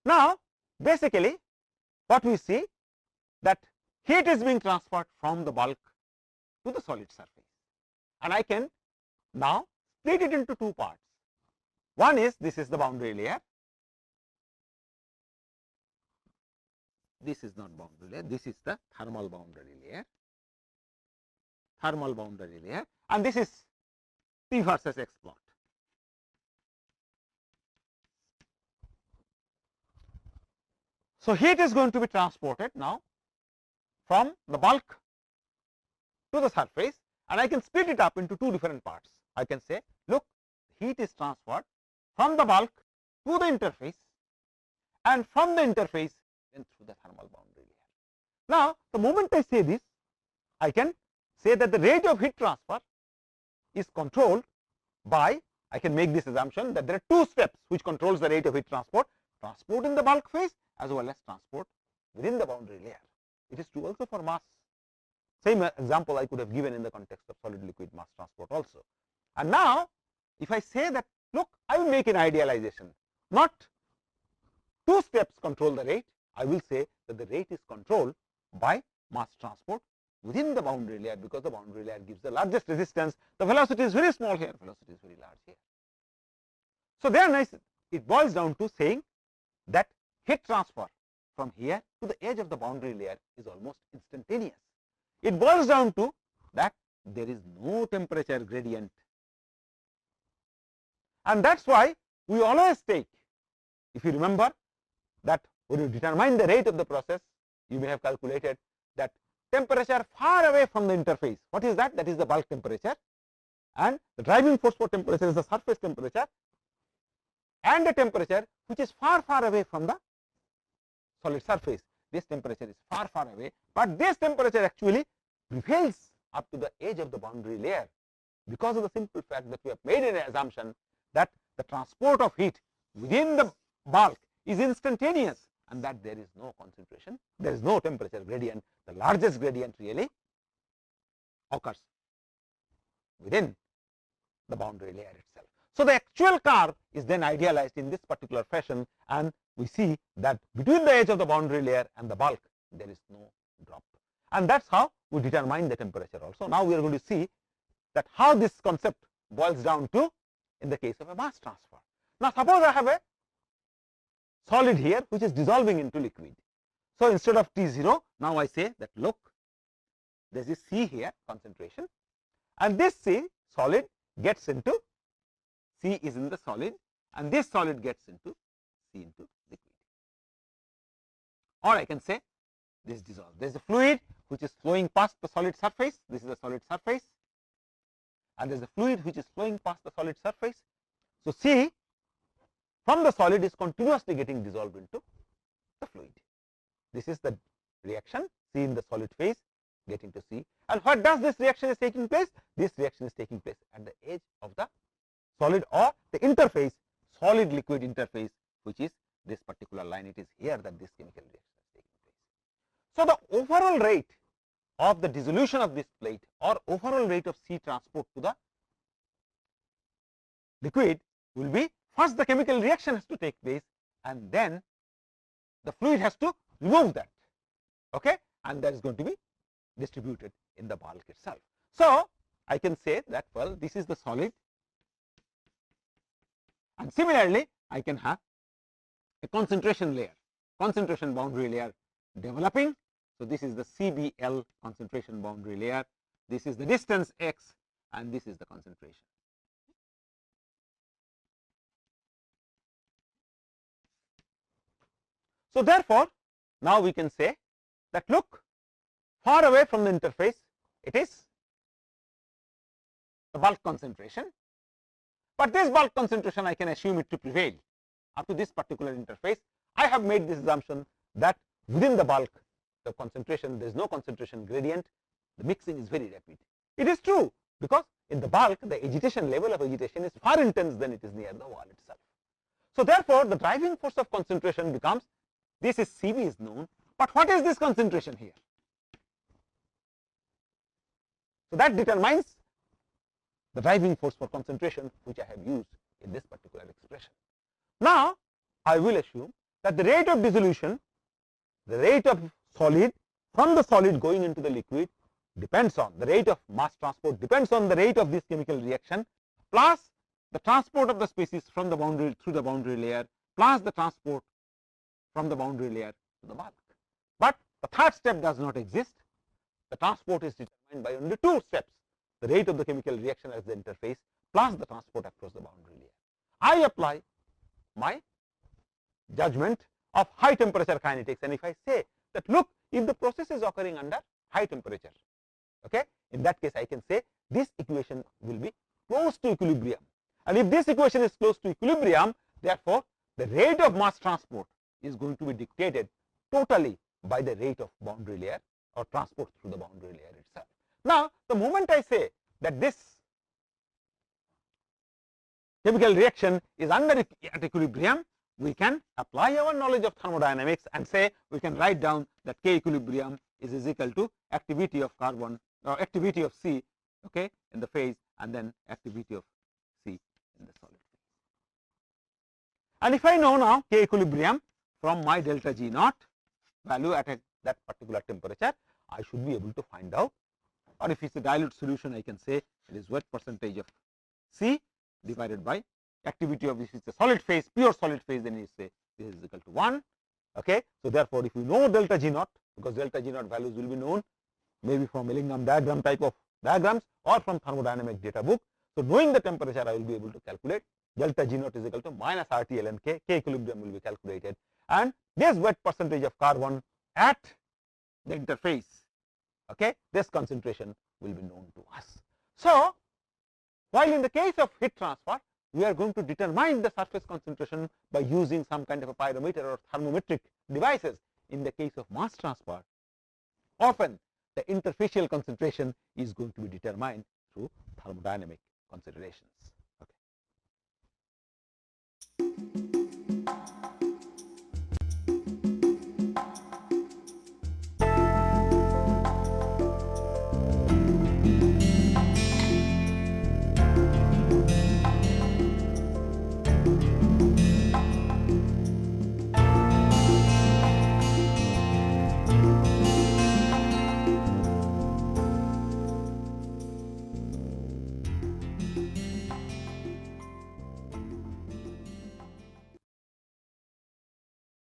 Speaker 2: Now basically what we see, that heat is being transferred from the bulk to the solid surface, and I can now split it into two parts. One is, this is the boundary layer. This is not boundary layer, this is the thermal boundary layer. Thermal boundary layer, and this is T versus X plot. So heat is going to be transported now from the bulk to the surface, and I can split it up into two different parts. I can say, look, heat is transferred from the bulk to the interface, and from the interface then through the thermal boundary layer. Now the moment I say this, I can say that the rate of heat transfer is controlled by, I can make this assumption that there are two steps which controls the rate of heat transport in the bulk phase as well as transport within the boundary layer. It is true also for mass. Same example I could have given in the context of solid liquid mass transport also. And now if I say that, look, I will make an idealization, not two steps control the rate, I will say that the rate is controlled by mass transport within the boundary layer, because the boundary layer gives the largest resistance. The velocity is very small here, velocity is very large here. So then it boils down to saying that heat transfer from here to the edge of the boundary layer is almost instantaneous. It boils down to that there is no temperature gradient, and that is why we always take, if you remember that when you determine the rate of the process, you may have calculated that temperature far away from the interface. What is that? That is the bulk temperature, and the driving force for temperature is the surface temperature, and the temperature which is far away from the solid surface. This temperature is far away, but this temperature actually prevails up to the edge of the boundary layer, because of the simple fact that we have made an assumption that the transport of heat within the bulk is instantaneous, and that there is no concentration, there is no temperature gradient. The largest gradient really occurs within the boundary layer itself. So the actual curve is then idealized in this particular fashion, and we see that between the edge of the boundary layer and the bulk there is no drop, and that is how we determine the temperature also. Now we are going to see that how this concept boils down to in the case of a mass transfer. Now suppose I have a solid here which is dissolving into liquid. So instead of T0, now I say that, look, there is C here, concentration, and this C solid gets into, C is in the solid, and this solid gets into C into liquid. Or I can say this dissolves. There is a fluid which is flowing past the solid surface. This is the solid surface, and there is a fluid which is flowing past the solid surface. So C from the solid is continuously getting dissolved into the fluid. This is the reaction, C in the solid phase getting to C. And what does this reaction is taking place? This reaction is taking place at the edge of the solid, or the interface, solid liquid interface, which is this particular line. It is here that this chemical reaction is taking place. So the overall rate of the dissolution of this plate, or overall rate of C transport to the liquid, will be, first the chemical reaction has to take place, and then the fluid has to remove that. okay, and that is going to be distributed in the bulk itself. So I can say that, well, this is the solid, and similarly I can have a concentration layer, concentration boundary layer developing. So this is the CBL concentration boundary layer, this is the distance x, and this is the concentration. So therefore now we can say that, look, far away from the interface it is the bulk concentration, but this bulk concentration I can assume it to prevail up to this particular interface. I have made this assumption that within the bulk the concentration, there is no concentration gradient, the mixing is very rapid. It is true, because in the bulk the agitation, level of agitation is far intense than it is near the wall itself. So therefore the driving force of concentration becomes, this is Cv is known, but what is this concentration here? So that determines the driving force for concentration which I have used in this particular expression. Now I will assume that the rate of dissolution, the rate of solid from the solid going into the liquid depends on the rate of mass transport, depends on the rate of this chemical reaction, plus the transport of the species from the boundary through the boundary layer, plus the transport from the boundary layer to the bulk. But the third step does not exist. The transport is determined by only two steps, the rate of the chemical reaction at the interface plus the transport across the boundary layer. I apply my judgment of high temperature kinetics, and if I say that, look, if the process is occurring under high temperature, okay, in that case I can say this equation will be close to equilibrium, and if this equation is close to equilibrium, therefore the rate of mass transport is going to be dictated totally by the rate of boundary layer or transport through the boundary layer itself. Now the moment I say that this chemical reaction is under at equilibrium, we can apply our knowledge of thermodynamics and say, we can write down that K equilibrium is equal to activity of carbon or activity of C, okay, in the phase, and then activity of C in the solid phase. And if I know now K equilibrium from my delta G naught value at that particular temperature, I should be able to find out, or if it is a dilute solution, I can say it is wet percentage of C divided by activity of, if it is a solid phase, pure solid phase, then you say this is equal to 1. Okay. So therefore if you know delta G naught, because delta G naught values will be known maybe from Millingham diagram type of diagrams or from thermodynamic data book. So knowing the temperature, I will be able to calculate delta G naught is equal to minus RT ln K. K equilibrium will be calculated, and this wet percentage of carbon at the interface, okay, this concentration will be known to us. So while in the case of heat transfer, we are going to determine the surface concentration by using some kind of a pyrometer or thermometric devices. In the case of mass transfer, often the interfacial concentration is going to be determined through thermodynamic considerations.